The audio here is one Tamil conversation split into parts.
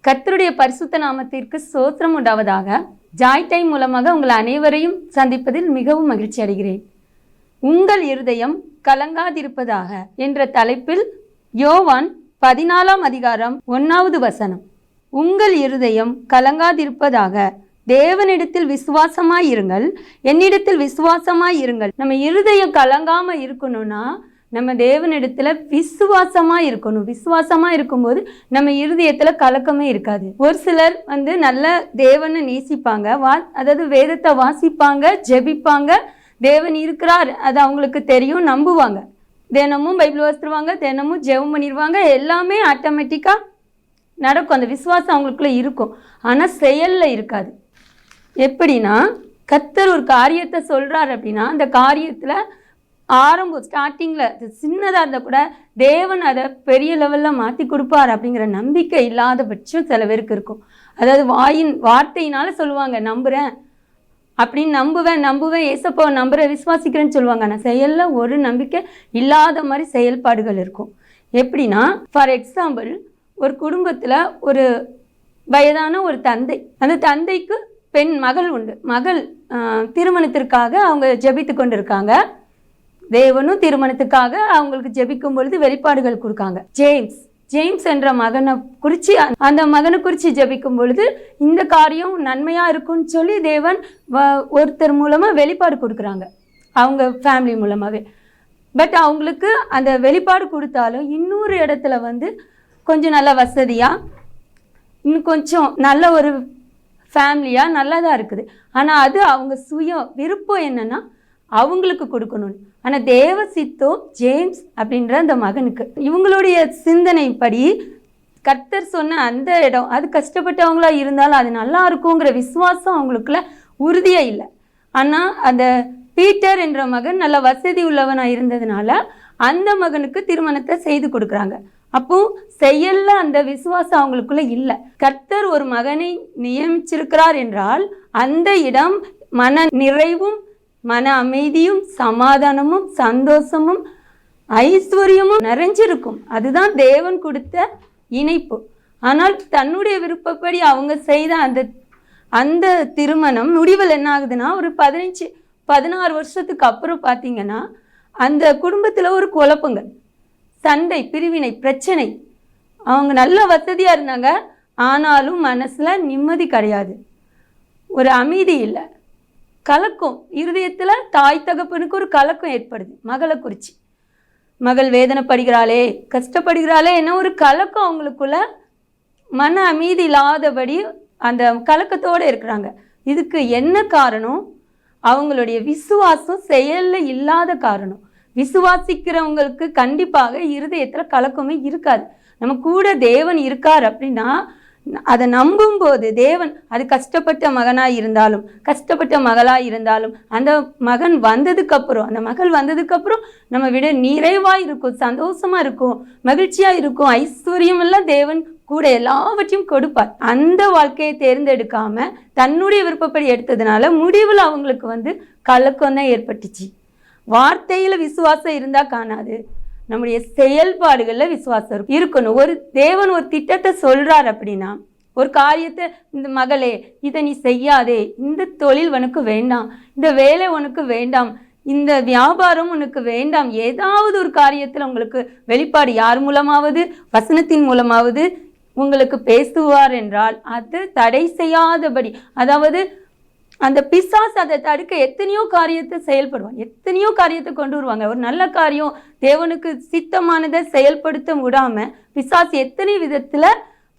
கர்த்தருடைய பரிசுத்த நாமத்திற்கு ஸ்தோத்திரம் உண்டாவதாக. ஜாய் டைம் மூலமாக உங்கள் அனைவரையும் சந்திப்பதில் மிகவும் மகிழ்ச்சி அடைகிறேன். உங்கள் இருதயம் கலங்காதிருப்பதாக என்ற தலைப்பில் யோவான் 14ஆம் அதிகாரம் 1வது வசனம். உங்கள் இருதயம் கலங்காதிருப்பதாக, தேவனிடத்தில் விசுவாசமாய் இருங்கள், என்னிடத்தில் விசுவாசமாய் இருங்கள். நம்ம இருதயம் கலங்காம இருக்கணும்னா நம்ம தேவனிடத்துல விசுவாசமா இருக்கணும். விசுவாசமா இருக்கும்போது நம்ம இருதயத்துல கலக்கமே இருக்காது. ஒரு சிலர் நல்ல தேவனை நேசிப்பாங்க, அதாவது வேதத்தை வாசிப்பாங்க, ஜெபிப்பாங்க, தேவன் இருக்கிறார் அது அவங்களுக்கு தெரியும், நம்புவாங்க, தினமும் பைபிள் வாசிடுவாங்க, தினமும் ஜெபம் பண்ணிடுவாங்க, எல்லாமே ஆட்டோமேட்டிக்கா நடக்கும். அந்த விசுவாசம் அவங்களுக்குள்ள இருக்கும். ஆனா செயல்ல இருக்காது. எப்படின்னா, கர்த்தர் ஒரு காரியத்தை சொல்றாரு அப்படின்னா அந்த காரியத்துல ஆரம்பம் ஸ்டார்டிங்கில் சின்னதாக இருந்தால் கூட தேவன் அதை பெரிய லெவலில் மாற்றி கொடுப்பார் அப்படிங்கிற நம்பிக்கை இல்லாத பட்சம் சில பேருக்கு இருக்கும். அதாவது வார்த்தையினால சொல்லுவாங்க நம்புகிறேன் அப்படின்னு, நம்புவேன் ஏசப்பா நம்புகிறேன் விசுவாசிக்கிறேன்னு சொல்லுவாங்க. ஆனால் செயலில் ஒரு நம்பிக்கை இல்லாத மாதிரி செயல்பாடுகள் இருக்கும். எப்படின்னா, ஃபார் எக்ஸாம்பிள், ஒரு குடும்பத்தில் ஒரு வயதான ஒரு தந்தை, அந்த தந்தைக்கு மகள் உண்டு. மகள் திருமணத்திற்காக அவங்க ஜெபித்து கொண்டு இருக்காங்க. தேவனும் திருமணத்துக்காக அவங்களுக்கு ஜெபிக்கும் பொழுது வெளிப்பாடுகள் கொடுக்காங்க. ஜேம்ஸ் என்ற மகனை குறித்து, அந்த மகனை குறித்து ஜெபிக்கும் பொழுது இந்த காரியம் நன்மையா இருக்கும்னு சொல்லி தேவன் ஒருத்தர் மூலமா வெளிப்பாடு கொடுக்குறாங்க, அவங்க ஃபேமிலி மூலமாவே. பட் அவங்களுக்கு அந்த வெளிப்பாடு கொடுத்தாலும் இன்னொரு இடத்துல கொஞ்சம் நல்ல வசதியா, இன்னும் கொஞ்சம் நல்ல ஒரு ஃபேமிலியா நல்லதா இருக்குது. ஆனா அது அவங்க சுய விருப்பம் என்னன்னா அவங்களுக்கு கொடுக்கணும். ஆனால் தேவ சித்தம் ஜேம்ஸ் அப்படின்ற அந்த மகனுக்கு. இவங்களுடைய சிந்தனைப்படி கர்த்தர் சொன்ன அந்த இடம் அது கஷ்டப்பட்டவங்களா இருந்தாலும் அது நல்லா இருக்குங்கிற விசுவாசம் அவங்களுக்குள்ள உறுதியாக இல்லை. ஆனால் அந்த பீட்டர் என்ற மகன் நல்ல வசதி உள்ளவனாக இருந்ததுனால அந்த மகனுக்கு திருமணத்தை செய்து கொடுக்குறாங்க. அப்போ செயல்ல அந்த விசுவாசம் அவங்களுக்குள்ள இல்லை. கர்த்தர் ஒரு மகனை நியமிச்சிருக்கிறார் என்றால் அந்த இடம் மன நிறைவும் மன அமைதியும் சமாதானமும் சந்தோஷமும் ஐஸ்வர்யமும் நிறைஞ்சிருக்கும். அதுதான் தேவன் கொடுத்த இணைப்பு. ஆனால் தன்னுடைய விருப்பப்படி அவங்க செய்த அந்த திருமணம் முடிவில் என்ன ஆகுதுன்னா, ஒரு 15-16 வருஷத்துக்கு அப்புறம் பார்த்தீங்கன்னா அந்த குடும்பத்தில் ஒரு குழப்பங்கள், சண்டை, பிரிவினை, பிரச்சனை. அவங்க நல்ல வசதியாக இருந்தாங்க, ஆனாலும் மனசில் நிம்மதி கிடையாது, ஒரு அமைதி இல்லை, கலக்கம் இருதயத்தில். தாய் தகப்பனுக்கு ஒரு கலக்கம் ஏற்படுது. மகளை குறித்து, மகள் வேதனைப்படுகிறாளே, கஷ்டப்படுகிறாளே என்ன ஒரு கலக்கம் அவங்களுக்குள்ள, மன அமைதி இல்லாதபடி அந்த கலக்கத்தோடு இருக்கிறாங்க. இதுக்கு என்ன காரணம்? அவங்களுடைய விசுவாசம் செயலில் இல்லாத காரணம். விசுவாசிக்கிறவங்களுக்கு கண்டிப்பாக இருதயத்தில் கலக்கமே இருக்காது. நம்ம கூட தேவன் இருக்கார் அப்படின்னா அதை நம்பும்போது தேவன், அது கஷ்டப்பட்ட மகனாக இருந்தாலும் கஷ்டப்பட்ட மகளாக இருந்தாலும் அந்த மகன் வந்ததுக்கப்புறம், அந்த மகள் வந்ததுக்கப்புறம் நம்ம விட நிறைவாக இருக்கும், சந்தோஷமாக இருக்கும், மகிழ்ச்சியாக இருக்கும், ஐஸ்வர்யம் எல்லாம் தேவன் கூட எல்லாவற்றையும் கொடுப்பார். அந்த வாழ்க்கையை தேர்ந்தெடுக்காம தன்னுடைய விருப்பப்படி எடுத்ததுனால முடிவில் அவங்களுக்கு கலக்கம் தான் ஏற்பட்டுச்சு. வார்த்தையில் விசுவாசம் இருந்தால் காணாது, நம்முடைய செயல்பாடுகளில் விசுவாசம் இருக்கணும். ஒரு தேவன் ஒரு திட்டத்தை சொல்றார் அப்படின்னா, ஒரு காரியத்தை, இந்த மகளே இதை நீ செய்யாதே, இந்த தொழில் உனக்கு வேண்டாம், இந்த வேலை உனக்கு வேண்டாம், இந்த வியாபாரம் உனக்கு வேண்டாம், ஏதாவது ஒரு காரியத்தில் உங்களுக்கு வெளிப்பாடு யார் மூலமாவது வசனத்தின் மூலமாவது உங்களுக்கு பேசுவார் என்றால் அது தடை செய்யாதபடி, அதாவது அந்த பிசாசு அதை தடுக்க எத்தனையோ காரியத்தை செயல்படுவாங்க, எத்தனையோ காரியத்தை கொண்டு வருவாங்க. ஒரு நல்ல காரியம் தேவனுக்கு சித்தமானதை செயல்படுத்த விடாம பிசாசு எத்தனை விதத்துல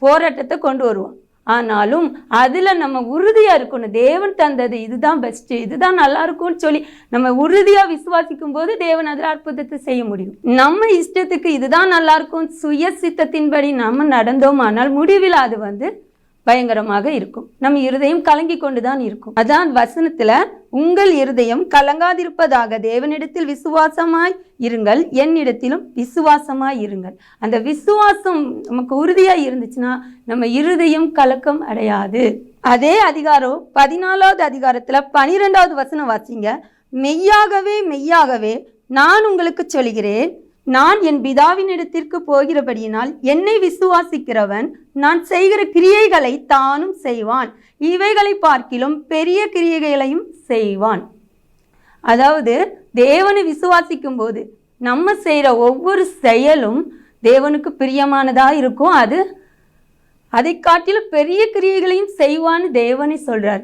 போராட்டத்தை கொண்டு வருவான். ஆனாலும் அதுல நம்ம உறுதியா இருக்கணும். தேவன் தந்தது இதுதான் பெஸ்ட், இதுதான் நல்லா இருக்கும்னு சொல்லி நம்ம உறுதியா விசுவாசிக்கும் போது தேவன் அதில் அற்புதத்தை செய்ய முடியும். நம்ம இஷ்டத்துக்கு இதுதான் நல்லா இருக்கும் சுய சித்தத்தின்படி நம்ம நடந்தோம், ஆனால் முடிவில் அது பயங்கரமாக இருக்கும். நம்ம இருதயம் கலங்கி கொண்டுதான் இருக்கும். அதான் வசனத்துல, உங்கள் இருதயம் கலங்காதிருப்பதாக தேவனிடத்தில் விசுவாசமாய் இருங்கள், என்னிடத்திலும் விசுவாசமாய் இருங்கள். அந்த விசுவாசம் நமக்கு உறுதியா இருந்துச்சுன்னா நம்ம இருதயம் கலக்கம் அடையாது. அதே அதிகாரம் 14வது அதிகாரத்துல 12வது வசனம் வாசிங்க. மெய்யாகவே மெய்யாகவே நான் உங்களுக்கு சொல்கிறேன், நான் என் பிதாவினிடத்திற்கு போகிறபடியினால் என்னை விசுவாசிக்கிறவன் நான் செய்கிற கிரியைகளை தானும் செய்வான், இவைகளை பார்க்கிலும் பெரிய கிரியைகளையும் செய்வான். அதாவது தேவனை விசுவாசிக்கும் போது நம்ம செய்கிற ஒவ்வொரு செயலும் தேவனுக்கு பிரியமானதாக இருக்கும். அதை காட்டிலும் பெரிய கிரியைகளையும் செய்வான்னு தேவனை சொல்றார்.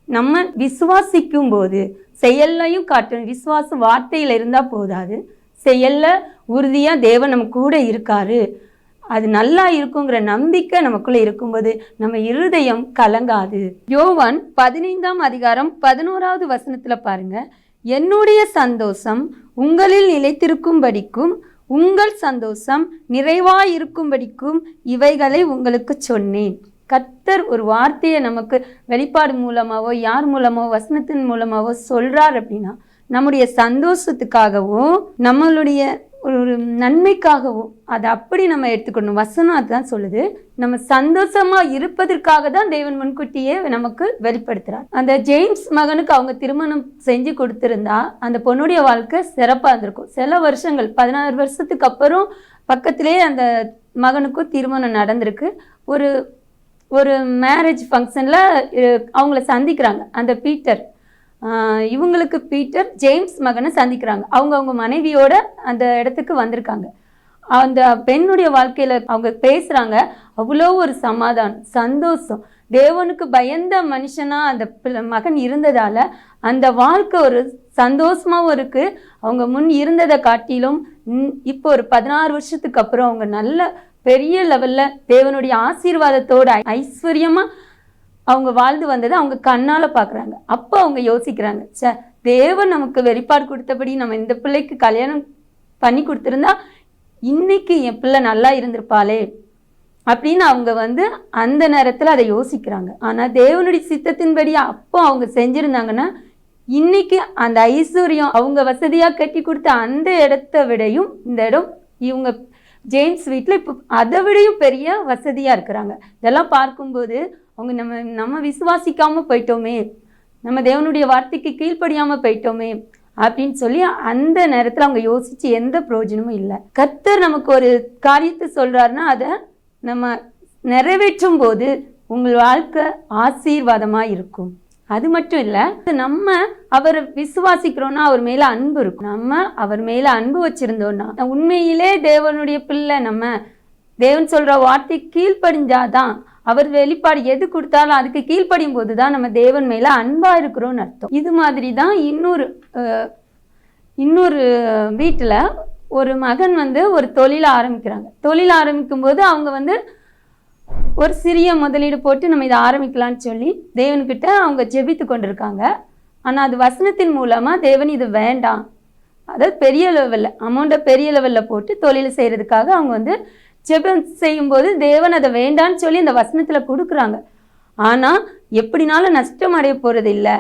நம்ம விசுவாசிக்கும் போது செயல்லையும் காட்டணும். விசுவாசம் வார்த்தையில் இருந்தால் போதாது, செயல்ல உறுதியாக தேவன் நம்ம கூட இருக்காரு, அது நல்லா இருக்குங்கிற நம்பிக்கை நமக்குள்ள இருக்கும்போது நம்ம இருதயம் கலங்காது. யோவான் 15ஆம் அதிகாரம் 11வது வசனத்துல பாருங்க, என்னுடைய சந்தோஷம் உங்களில் நிலைத்திருக்கும்படிக்கும் உங்கள் சந்தோஷம் நிறைவாயிருக்கும்படிக்கும் இவைகளை உங்களுக்கு சொன்னேன். கர்த்தர் ஒரு வார்த்தையை நமக்கு வெளிப்பாடு மூலமாவோ யார் மூலமாவோ வசனத்தின் மூலமாவோ சொல்றார் அப்படின்னா நம்முடைய சந்தோஷத்துக்காகவும் நம்மளுடைய ஒரு நன்மைக்காகவும் அதை அப்படி நம்ம எடுத்துக்கணும். வசனம் அதுதான் சொல்லுது. நம்ம சந்தோஷமா இருப்பதற்காக தான் தேவன் முன்கூட்டியே நமக்கு வெளிப்படுத்துறார். அந்த ஜேம்ஸ் மகனுக்கு அவங்க திருமணம் செஞ்சு கொடுத்திருந்தா அந்த பொண்ணுடைய வாழ்க்கை சிறப்பாக இருந்திருக்கும். சில வருஷங்கள் 16 வருஷத்துக்கு அப்புறம் பக்கத்திலே அந்த மகனுக்கும் திருமணம் நடந்திருக்கு. ஒரு மேரேஜ் ஃபங்க்ஷனில் அவங்கள சந்திக்கிறாங்க. அந்த பீட்டர், இவங்களுக்கு பீட்டர் ஜேம்ஸ் மகனை சந்திக்கிறாங்க. அவங்க மனைவியோட அந்த இடத்துக்கு வந்திருக்காங்க. அந்த பெண்ணுடைய வாழ்க்கையில் அவங்க பேசுகிறாங்க. அவ்வளோ ஒரு சமாதானம், சந்தோஷம். தேவனுக்கு பயந்த மனுஷனாக அந்த மகன் இருந்ததால் அந்த வாழ்க்கை ஒரு சந்தோஷமாகவும் இருக்குது. அவங்க முன் இருந்ததை காட்டிலும் இப்போ ஒரு 16 வருஷத்துக்கு அப்புறம் அவங்க நல்ல பெரிய லெவலில் தேவனுடைய ஆசீர்வாதத்தோட ஐஸ்வர்யமாக அவங்க வாழ்ந்து வந்ததை அவங்க கண்ணால் பார்க்குறாங்க. அப்போ அவங்க யோசிக்கிறாங்க, தேவன் நமக்கு வெளிப்பாடு கொடுத்தபடி நம்ம இந்த பிள்ளைக்கு கல்யாணம் பண்ணி கொடுத்துருந்தா இன்னைக்கு என் பிள்ளை நல்லா இருந்திருப்பாளே அப்படின்னு அவங்க அந்த நேரத்தில் அதை யோசிக்கிறாங்க. ஆனால் தேவனுடைய சித்தத்தின்படி அப்போ அவங்க செஞ்சுருந்தாங்கன்னா இன்னைக்கு அந்த ஐஸ்வர்யம் அவங்க வசதியாக கட்டி கொடுத்த அந்த இடத்த விடையும் இந்த இடம் இவங்க ஜேம்ஸ் வீட்டில் இப்போ அதை விடையும் பெரிய வசதியாக இருக்கிறாங்க. இதெல்லாம் பார்க்கும்போது அவங்க நம்ம விசுவாசிக்காமல் போயிட்டோமே, நம்ம தேவனுடைய வார்த்தைக்கு கீழ்ப்படியாமல் போயிட்டோமே அப்படின்னு சொல்லி அந்த நேரத்தில் அவங்க யோசித்து எந்த பிரயோஜனமும் இல்லை. கர்த்தர் நமக்கு ஒரு காரியத்தை சொல்கிறாருன்னா அதை நம்ம நிறைவேற்றும் போது உங்கள் வாழ்க்கை ஆசீர்வாதமாக இருக்கும். அது மட்டும் இல்லை, நம்ம அவரை விசுவாசிக்கிறோன்னா அவர் மேலே அன்பு இருக்கும். நம்ம அவர் மேலே அன்பு வச்சுருந்தோன்னா உண்மையிலே தேவனுடைய பிள்ளை, நம்ம தேவன் சொல்கிற வார்த்தை கீழ்ப்படிஞ்சாதான் அவர் வெளிப்பாடு எது கொடுத்தாலும் அதுக்கு கீழ்ப்படியும் போது தான் நம்ம தேவன் மேலே அன்பாக இருக்கிறோன்னு அர்த்தம். இது மாதிரி தான் இன்னொரு வீட்டில் ஒரு மகன் ஒரு தொழிலை ஆரம்பிக்கிறாங்க. தொழில் ஆரம்பிக்கும் போது அவங்க ஒரு சிறிய முதலீடு போட்டு நம்ம இதை ஆரம்பிக்கலான்னு சொல்லி தேவன்கிட்ட அவங்க ஜெபித்து கொண்டிருக்காங்க. ஆனால் அது வசனத்தின் மூலமாக தேவன் இது வேண்டாம், அதாவது பெரிய லெவலில் அமௌண்ட்டை பெரிய லெவலில் போட்டு தொழில் செய்கிறதுக்காக அவங்க ஜெபம் செய்யும்போது தேவன் அதை வேண்டான்னு சொல்லி அந்த வசனத்தில் கொடுக்குறாங்க. ஆனால் எப்படினாலும் நஷ்டம் அடைய போகிறது இல்லை,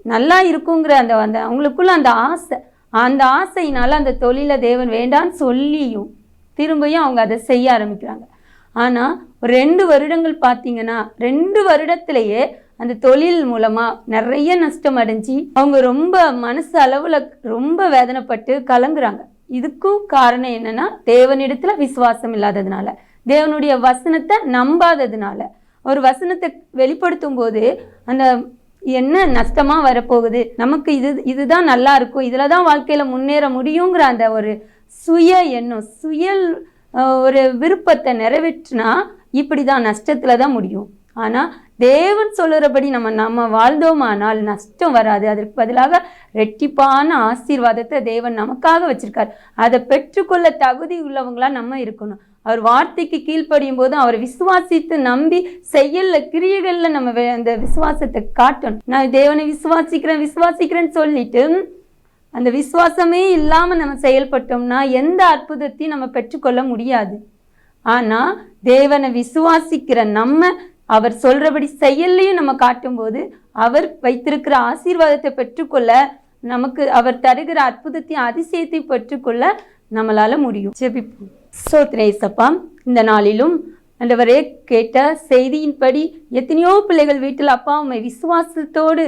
நல்லா இருக்குங்கிற அந்த அவங்களுக்குள்ள அந்த ஆசையினால அந்த தொழிலை தேவன் வேண்டான்னு சொல்லியும் திரும்பியும் அவங்க அதை செய்ய ஆரம்பிக்கிறாங்க. ஆனால் 2 வருடங்கள் பார்த்தீங்கன்னா 2 வருடத்திலேயே அந்த தொழில் மூலமாக நிறைய நஷ்டம் அடைஞ்சி அவங்க ரொம்ப மனசு அளவில் ரொம்ப வேதனைப்பட்டு கலங்குறாங்க. இதுக்கும் காரணம் என்னன்னா தேவனிடத்தில் விசுவாசம் இல்லாததுனால, தேவனுடைய வசனத்தை நம்பாததுனால. ஒரு வசனத்தை வெளிப்படுத்தும் போது அந்த என்ன நஷ்டமாக வரப்போகுது, நமக்கு இதுதான் நல்லா இருக்கும், இதில் தான் வாழ்க்கையில் முன்னேற முடியுங்கிற அந்த ஒரு ஒரு விருப்பத்தை நிறைவேற்றினா இப்படி தான் நஷ்டத்தில் தான் முடியும். ஆனால் தேவன் சொல்லுறபடி நம்ம வாழ்ந்தோமானால் நஷ்டம் வராது. அதற்கு பதிலாக ரெட்டிப்பான ஆசீர்வாதத்தை தேவன் நமக்காக வச்சிருக்கார். அதை பெற்றுக்கொள்ள தகுதி உள்ளவங்களா நம்ம இருக்கணும். அவர் வார்த்தைக்கு கீழ்ப்படியும் போதும் அவரை விசுவாசித்து நம்பி செய்யல கிரியைகளில் நம்ம அந்த விசுவாசத்தை காட்டணும். நான் தேவனை விசுவாசிக்கிறேன்னு சொல்லிட்டு அந்த விசுவாசமே இல்லாமல் நம்ம செயல்பட்டோம்னா எந்த அற்புதத்தையும் நம்ம பெற்றுக்கொள்ள முடியாது. ஆனால் தேவனை விசுவாசிக்கிற நம்ம அவர் சொல்கிறபடி செயல்லையும் நம்ம காட்டும்போது அவர் வைத்திருக்கிற ஆசீர்வாதத்தை பெற்றுக்கொள்ள, நமக்கு அவர் தருகிற அற்புதத்தையும் அதிசயத்தையும் பெற்றுக்கொள்ள நம்மளால் முடியும். ஜெபிப்போம். ஸ்தோத்திரம் இயேசப்பா, இந்த நாளிலும் ஆண்டவரே கேட்ட செய்தியின்படி எத்தனையோ பிள்ளைகள் வீட்டில் அப்பா உம்மை விசுவாசத்தோடு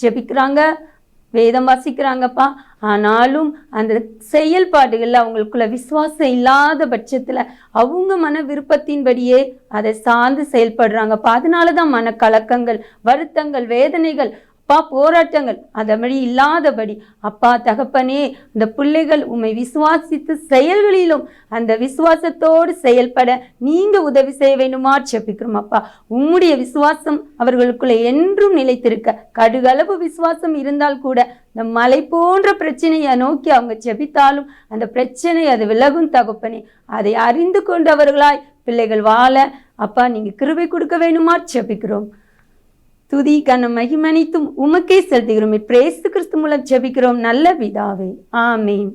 ஜெபிக்கிறாங்க. வேதம் வாசிக்கிறாங்கப்பா, ஆனாலும் அந்த செயல்பாடுகளில் அவங்களுக்குள்ள விசுவாசம் இல்லாத பட்சத்தில் அவங்க மன விருப்பத்தின்படியே அதை சார்ந்து செயல்படுறாங்கப்பா. அதனால தான் மனக்கலக்கங்கள், வருத்தங்கள், வேதனைகள், அப்பா போராட்டங்கள் அதபடி இல்லாதபடி அப்பா தகப்பனே, இந்த பிள்ளைகள் உம்மை விசுவாசித்து செயல்களிலும் அந்த விசுவாசத்தோடு செயல்பட நீங்க உதவி செய்ய வேண்டுமா ஜெபிக்கிறோம் அப்பா. உம்முடைய விசுவாசம் அவர்களுக்குள்ள என்றும் நிலைத்திருக்க, கடுகளவு விசுவாசம் இருந்தால் கூட இந்த மலை போன்ற பிரச்சனையை நோக்கி அவங்க ஜெபித்தாலும் அந்த பிரச்சனை அது விலகும் தகப்பனே. அதை அறிந்து கொண்டவர்களாய் பிள்ளைகள் வாழ அப்பா நீங்க கிருபை கொடுக்க வேண்டுமா ஜெபிக்கிறோம். துதி கனம் மகிமை அனைத்தும் உமக்கே செலுத்துகிறோம். இயேசு கிறிஸ்து மூலம் ஜெபிக்கிறோம் நல்ல பிதாவே, ஆமென்.